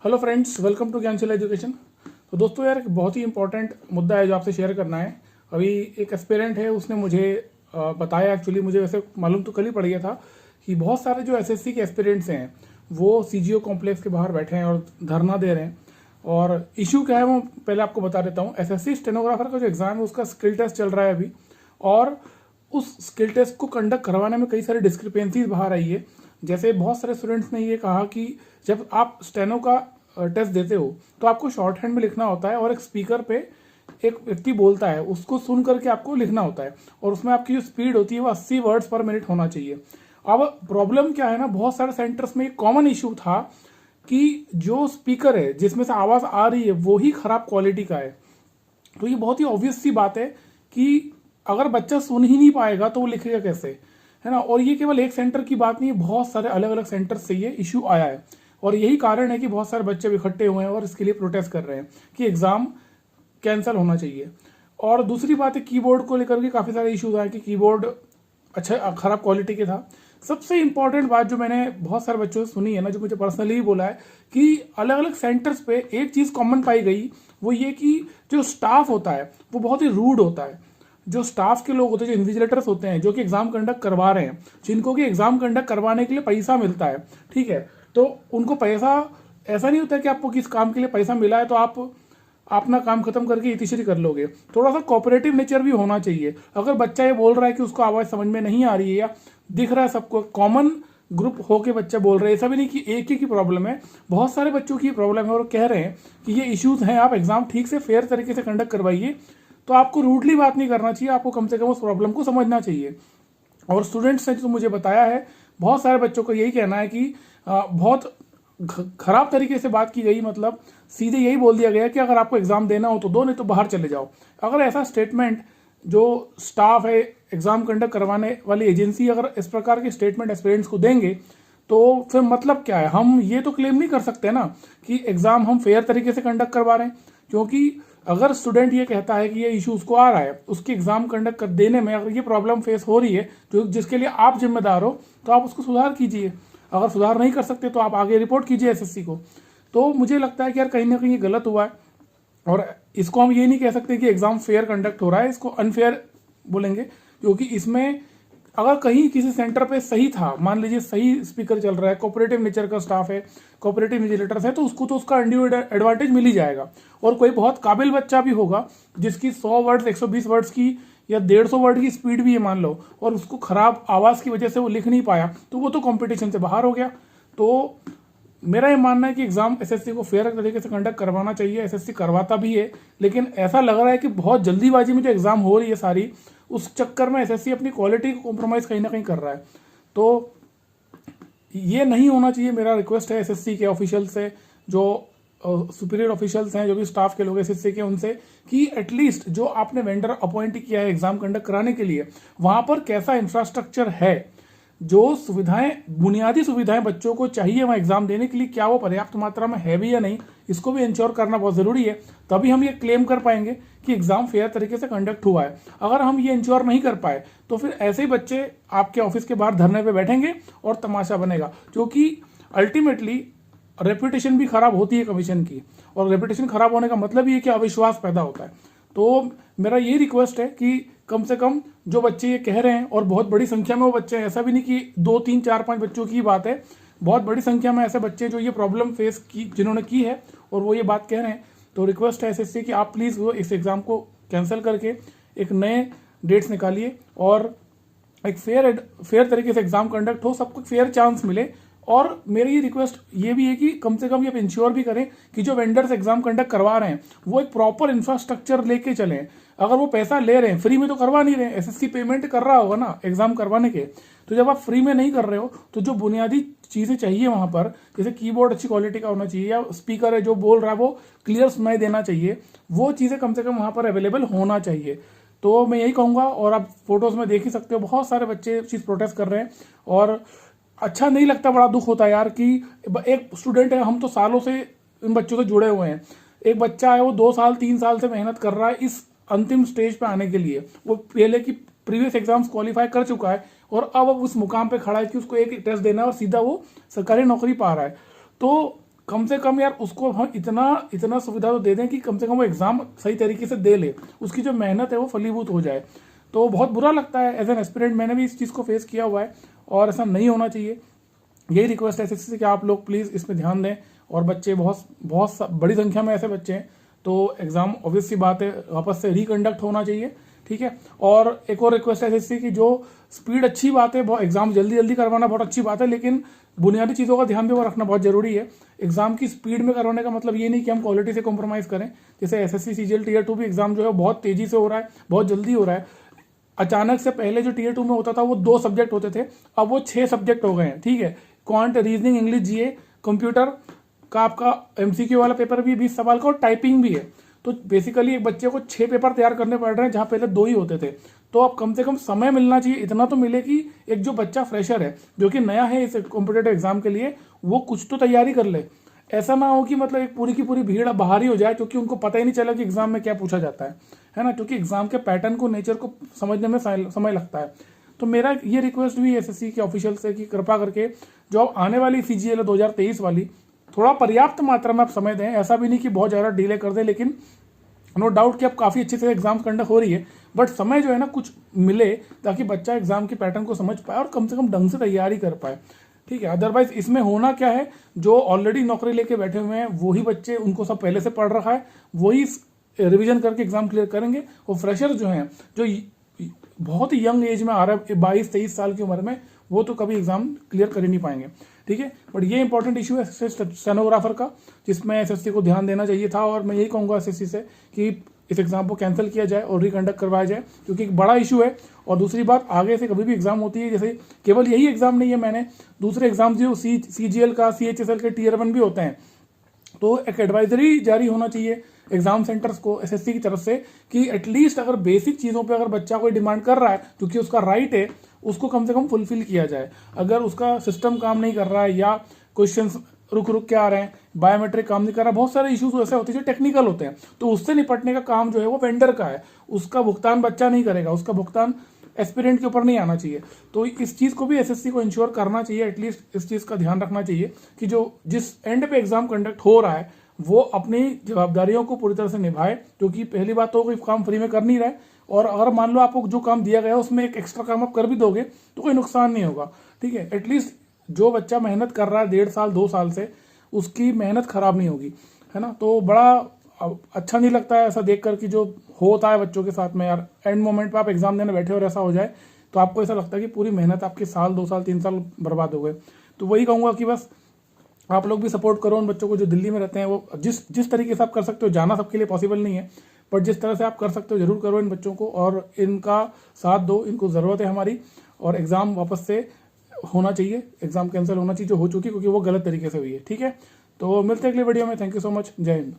Hello friends, welcome to Gyansheel education. तो दोस्तों यार, एक बहुत ही इंपॉर्टेंट मुद्दा है जो आपसे शेयर करना है। अभी एक एस्पिरेंट है, उसने मुझे बताया। एक्चुअली मुझे वैसे मालूम तो कल ही पड़ गया था कि बहुत सारे जो एसएससी के एस्पिरेंट्स हैं वो सीजीओ कॉम्प्लेक्स के बाहर बैठे हैं और धरना दे रहे हैं। और इशू क्या है वो पहले आपको बता देता हूँ। एसएससी स्टेनोग्राफर का जो एग्जाम है उसका स्किल टेस्ट चल रहा है अभी, और उस स्किल टेस्ट को कंडक्ट करवाने में कई सारी डिस्क्रिपेंसीज बाहर आई है। जैसे बहुत सारे स्टूडेंट्स ने ये कहा कि जब आप स्टेनो का टेस्ट देते हो तो आपको शॉर्ट हैंड में लिखना होता है और एक स्पीकर पे एक व्यक्ति बोलता है, उसको सुन करके आपको लिखना होता है, और उसमें आपकी जो स्पीड होती है वो 80 वर्ड्स पर मिनट होना चाहिए। अब प्रॉब्लम क्या है ना, बहुत सारे सेंटर्स में एक कॉमन इशू था कि जो स्पीकर है जिसमें से आवाज़ आ रही है वो ही खराब क्वालिटी का है। तो ये बहुत ही ऑब्वियस सी बात है कि अगर बच्चा सुन ही नहीं पाएगा तो वो लिखेगा कैसे, है ना। और ये केवल एक सेंटर की बात नहीं है, बहुत सारे अलग अलग सेंटर से ये इशू आया है, और यही कारण है कि बहुत सारे बच्चे इकट्ठे हुए हैं और इसके लिए प्रोटेस्ट कर रहे हैं कि एग्जाम कैंसिल होना चाहिए। और दूसरी बात है, कीबोर्ड को लेकर के काफ़ी सारे इश्यूज आए कि कीबोर्ड अच्छा खराब क्वालिटी के था। सबसे इंपॉर्टेंट बात जो मैंने बहुत सारे बच्चों से सुनी है ना, जो मुझे पर्सनली भी बोला है, कि अलग अलग सेंटर्स पे एक चीज़ कॉमन पाई गई, वो ये कि जो स्टाफ होता है वो बहुत ही रूड होता है। जो स्टाफ के लोग होते हैं, जो इन्विजिलेटर्स होते हैं, जो कि एग्जाम कंडक्ट करवा रहे हैं, जिनको कि एग्जाम कंडक्ट करवाने के लिए पैसा मिलता है, ठीक है, तो उनको पैसा ऐसा नहीं होता कि आपको किस काम के लिए पैसा मिला है तो आप अपना काम खत्म करके इतिश्री कर लोगे। थोड़ा सा कोऑपरेटिव नेचर भी होना चाहिए। अगर बच्चा ये बोल रहा है कि उसको आवाज़ समझ में नहीं आ रही है या दिख रहा है सबको, कॉमन ग्रुप होके बच्चा बोल रहे हैं, ऐसा भी नहीं कि एक ही की प्रॉब्लम है, बहुत सारे बच्चों की प्रॉब्लम है और कह रहे हैं कि ये इश्यूज हैं, आप एग्जाम ठीक से फेयर तरीके से कंडक्ट करवाइए। तो आपको रूडली बात नहीं करना चाहिए, आपको कम से कम उस प्रॉब्लम को समझना चाहिए। और स्टूडेंट्स ने जो मुझे बताया है, बहुत सारे बच्चों को यही कहना है कि बहुत खराब तरीके से बात की गई, मतलब सीधे यही बोल दिया गया कि अगर आपको एग्जाम देना हो तो दो, नहीं तो बाहर चले जाओ। अगर ऐसा स्टेटमेंट जो स्टाफ है, एग्जाम कंडक्ट करवाने वाली एजेंसी, अगर इस प्रकार के स्टेटमेंट एस्पिरेंट्स को देंगे तो फिर मतलब क्या है। हम ये तो क्लेम नहीं कर सकते ना कि एग्जाम हम फेयर तरीके से कंडक्ट करवा रहे हैं, क्योंकि अगर स्टूडेंट ये कहता है कि ये इशू उसको आ रहा है, उसके एग्जाम कंडक्ट कर देने में अगर ये प्रॉब्लम फेस हो रही है जो जिसके लिए आप जिम्मेदार हो, तो आप उसको सुधार कीजिए। अगर सुधार नहीं कर सकते तो आप आगे रिपोर्ट कीजिए एसएससी को। तो मुझे लगता है कि यार कहीं ना कहीं ये गलत हुआ है, और इसको हम ये नहीं कह सकते कि एग्जाम फेयर कंडक्ट हो रहा है, इसको अनफेयर बोलेंगे। क्योंकि इसमें अगर कहीं किसी सेंटर पे सही था, मान लीजिए सही स्पीकर चल रहा है, कोऑपरेटिव नेचर का स्टाफ है, कोऑपरेटिव विजिलेटर्स है, तो उसको तो उसका अनड्यू एडवांटेज मिल ही जाएगा। और कोई बहुत काबिल बच्चा भी होगा जिसकी 100 वर्ड्स 120 वर्ड्स की या 150 वर्ड की स्पीड भी है मान लो, और उसको खराब आवाज़ की वजह से वो लिख नहीं पाया, तो वो तो कंपटीशन से बाहर हो गया। तो मेरा ये मानना है कि एग्जाम एसएससी को फेयर तरीके से कंडक्ट करवाना चाहिए। एसएससी करवाता भी है, लेकिन ऐसा लग रहा है कि बहुत जल्दीबाजी में जो एग्जाम हो रही है सारी, उस चक्कर में एसएससी अपनी क्वालिटी को कॉम्प्रोमाइज कहीं ना कहीं कर रहा है। तो ये नहीं होना चाहिए। मेरा रिक्वेस्ट है एसएससी के ऑफिशियल से, जो सुपीरियर ऑफिशियल्स हैं, जो भी स्टाफ के लोग एसएससी के, उनसे कि एटलीस्ट जो आपने वेंडर अपॉइंट किया है एग्जाम कंडक्ट कराने के लिए, वहां पर कैसा इंफ्रास्ट्रक्चर है, जो सुविधाएं, बुनियादी सुविधाएं बच्चों को चाहिए वहाँ एग्जाम देने के लिए, क्या वो पर्याप्त मात्रा में है भी या नहीं, इसको भी इंश्योर करना बहुत ज़रूरी है। तभी हम ये क्लेम कर पाएंगे कि एग्जाम फेयर तरीके से कंडक्ट हुआ है। अगर हम ये इंश्योर नहीं कर पाए तो फिर ऐसे ही बच्चे आपके ऑफिस के बाहर धरने पर बैठेंगे और तमाशा बनेगा, क्योंकि अल्टीमेटली रेपुटेशन भी खराब होती है कमीशन की, और रेपुटेशन खराब होने का मतलब ये कि अविश्वास पैदा होता है। तो मेरा ये रिक्वेस्ट है कि कम से कम जो बच्चे ये कह रहे हैं, और बहुत बड़ी संख्या में वो बच्चे हैं, ऐसा भी नहीं कि 2 3 4 5 बच्चों की बात है, बहुत बड़ी संख्या में ऐसे बच्चे जो ये प्रॉब्लम फेस की, जिन्होंने की है और वो ये बात कह रहे हैं। तो रिक्वेस्ट है एसएससी कि आप प्लीज़ वो इस एग्ज़ाम को कैंसिल करके एक नए डेट्स निकालिए और एक फेयर तरीके से एग्जाम कंडक्ट हो, सबको फेयर चांस मिले। और मेरी ये रिक्वेस्ट ये भी है कि कम से कम ये इंश्योर भी करें कि जो वेंडर्स एग्जाम कंडक्ट करवा रहे हैं वो एक प्रॉपर इंफ्रास्ट्रक्चर लेके चलें। अगर वो पैसा ले रहे हैं, फ्री में तो करवा नहीं रहे हैं, एसएससी पेमेंट कर रहा होगा ना एग्जाम करवाने के, तो जब आप फ्री में नहीं कर रहे हो तो जो बुनियादी चीज़ें चाहिए वहाँ पर, जैसे कीबोर्ड अच्छी क्वालिटी का होना चाहिए, या स्पीकर है जो बोल रहा है वो क्लियर सुनाई देना चाहिए, वो चीज़ें कम से कम वहाँ पर अवेलेबल होना चाहिए। तो मैं यही कहूँगा। और आप फोटोज़ में देख ही सकते हो, बहुत सारे बच्चे चीज़ प्रोटेस्ट कर रहे हैं, और अच्छा नहीं लगता, बड़ा दुख होता है यार कि एक स्टूडेंट है, हम तो सालों से इन बच्चों से जुड़े हुए हैं, एक बच्चा है वो 2 साल 3 साल से मेहनत कर रहा है इस अंतिम स्टेज पे आने के लिए, वो पहले की प्रीवियस एग्जाम्स क्वालिफाई कर चुका है, और अब उस मुकाम पे खड़ा है कि उसको एक टेस्ट देना है और सीधा वो सरकारी नौकरी पा रहा है। तो कम से कम यार उसको हम इतना इतना सुविधा तो दे दें कि कम से कम वो एग्ज़ाम सही तरीके से दे ले, उसकी जो मेहनत है वो फलीभूत हो जाए। तो बहुत बुरा लगता है एज एन एस्पिरेंट, मैंने भी इस चीज़ को फेस किया हुआ है और ऐसा नहीं होना चाहिए। यही रिक्वेस्ट है एसएससी से कि आप लोग प्लीज़ इसमें ध्यान दें। और बच्चे बहुत बहुत बड़ी संख्या में ऐसे बच्चे हैं, तो एग्ज़ाम ऑब्वियस सी बात है वापस से रिकंडक्ट होना चाहिए, ठीक है। और एक और रिक्वेस्ट है एसएससी की, जो स्पीड अच्छी बात है, एग्ज़ाम जल्दी जल्दी करवाना बहुत अच्छी बात है, लेकिन बुनियादी चीज़ों का ध्यान भी वो रखना बहुत जरूरी है। एग्जाम की स्पीड में करवाने का मतलब ये नहीं कि हम क्वालिटी से कॉम्प्रोमाइज़ करें। जैसे एसएससी सीजीएल टीयर 2 भी एग्जाम जो है बहुत तेज़ी से हो रहा है, बहुत जल्दी हो रहा है। अचानक से पहले जो टीयर 2 में होता था वो 2 सब्जेक्ट होते थे, अब वो 6 सब्जेक्ट हो गए हैं, ठीक है। क्वांट, रीजनिंग, इंग्लिश, जीए, कंप्यूटर का आपका एमसीक्यू वाला पेपर भी 20 सवाल का और टाइपिंग भी है। तो बेसिकली एक बच्चे को 6 पेपर तैयार करने पड़ रहे हैं जहाँ पहले 2 ही होते थे। तो अब कम से कम समय मिलना चाहिए, इतना तो मिले कि एक जो बच्चा फ्रेशर है जो कि नया है इस कॉम्पिटेटिव एग्जाम के लिए, वो कुछ तो तैयारी कर ले। ऐसा ना हो कि मतलब एक पूरी की पूरी भीड़ बाहर ही हो जाए, क्योंकि उनको पता ही नहीं चला कि एग्जाम में क्या पूछा जाता है ना। क्योंकि एग्जाम के पैटर्न को, नेचर को समझने में समय लगता है। तो मेरा ये रिक्वेस्ट भी एसएससी के ऑफिशियल से कि कृपा करके जो आने वाली सीजीएल 2023 वाली, थोड़ा पर्याप्त मात्रा में आप समय दें। ऐसा भी नहीं कि बहुत ज़्यादा डिले कर दें, लेकिन नो डाउट कि अब काफ़ी अच्छे से एग्जाम कंडक्ट हो रही है, बट समय जो है ना कुछ मिले ताकि बच्चा एग्जाम के पैटर्न को समझ पाए और कम से कम ढंग से तैयारी कर पाए, ठीक है। अदरवाइज इसमें होना क्या है, जो ऑलरेडी नौकरी लेके बैठे हुए हैं वही बच्चे, उनको सब पहले से पढ़ रखा है, वही रिविजन करके एग्जाम क्लियर करेंगे। और फ्रेशर जो हैं, जो बहुत ही यंग एज में आ रहा है 22-23 साल की उम्र में, वो तो कभी एग्जाम क्लियर कर ही नहीं पाएंगे, ठीक है। बट ये इंपॉर्टेंट इशू है स्टेनोग्राफर का, जिसमें एसएससी को ध्यान देना चाहिए था। और मैं यही कहूँगा एसएससी से कि इस एग्जाम को कैंसिल किया जाए और रिकंडक्ट करवाया जाए, क्योंकि एक बड़ा इशू है। और दूसरी बात, आगे से कभी भी एग्जाम होती है, जैसे केवल यही एग्जाम नहीं है, मैंने दूसरे एग्जाम जो सीजीएल का, सीएचएसएल के टीयर 1 भी होते हैं, तो एक एडवाइजरी जारी होना चाहिए एग्जाम सेंटर्स को एसएससी की तरफ से कि एटलीस्ट अगर बेसिक चीज़ों पे अगर बच्चा कोई डिमांड कर रहा है, क्योंकि उसका राइट है, उसको कम से कम फुलफिल किया जाए। अगर उसका सिस्टम काम नहीं कर रहा है या क्वेश्चंस रुक रुक के आ रहे हैं, बायोमेट्रिक काम नहीं कर रहा, बहुत सारे इश्यूज ऐसे होते हैं जो टेक्निकल होते हैं, तो उससे निपटने का काम जो है वो वेंडर का है। उसका भुगतान बच्चा नहीं करेगा, उसका भुगतान एस्पिरेंट के ऊपर नहीं आना चाहिए। तो इस चीज़ को भी एसएससी को इंश्योर करना चाहिए, एटलीस्ट इस चीज़ का ध्यान रखना चाहिए कि जो जिस एंड पे एग्जाम कंडक्ट हो रहा है वो अपनी जवाबदारियों को पूरी तरह से निभाए। क्योंकि पहली बात तो कोई काम फ्री में कर नहीं रहा है, और अगर मान लो आपको जो काम दिया गया है उसमें एक एक्स्ट्रा काम आप कर भी दोगे तो कोई नुकसान नहीं होगा, ठीक है। एटलीस्ट जो बच्चा मेहनत कर रहा है 1.5 साल 2 साल से, उसकी मेहनत खराब नहीं होगी, है ना। तो बड़ा अच्छा नहीं लगता है ऐसा देख कर कि जो होता है बच्चों के साथ में, यार एंड मोमेंट पे आप एग्जाम देने बैठे और ऐसा हो जाए तो आपको ऐसा लगता है कि पूरी मेहनत आपके साल 2 साल 3 साल बर्बाद हो गए। तो वही कहूँगा कि बस आप लोग भी सपोर्ट करो उन बच्चों को जो दिल्ली में रहते हैं। वो जिस तरीके से आप कर सकते हो, जाना सबके लिए पॉसिबल नहीं है, बट जिस तरह से आप कर सकते हो जरूर करो इन बच्चों को, और इनका साथ दो, इनको ज़रूरत है हमारी। और एग्ज़ाम वापस से होना चाहिए, एग्ज़ाम कैंसिल होना चाहिए जो हो चुकी, क्योंकि वो गलत तरीके से हुई है, ठीक है। तो मिलते हैं अगले वीडियो में। थैंक यू सो मच, जय हिंद।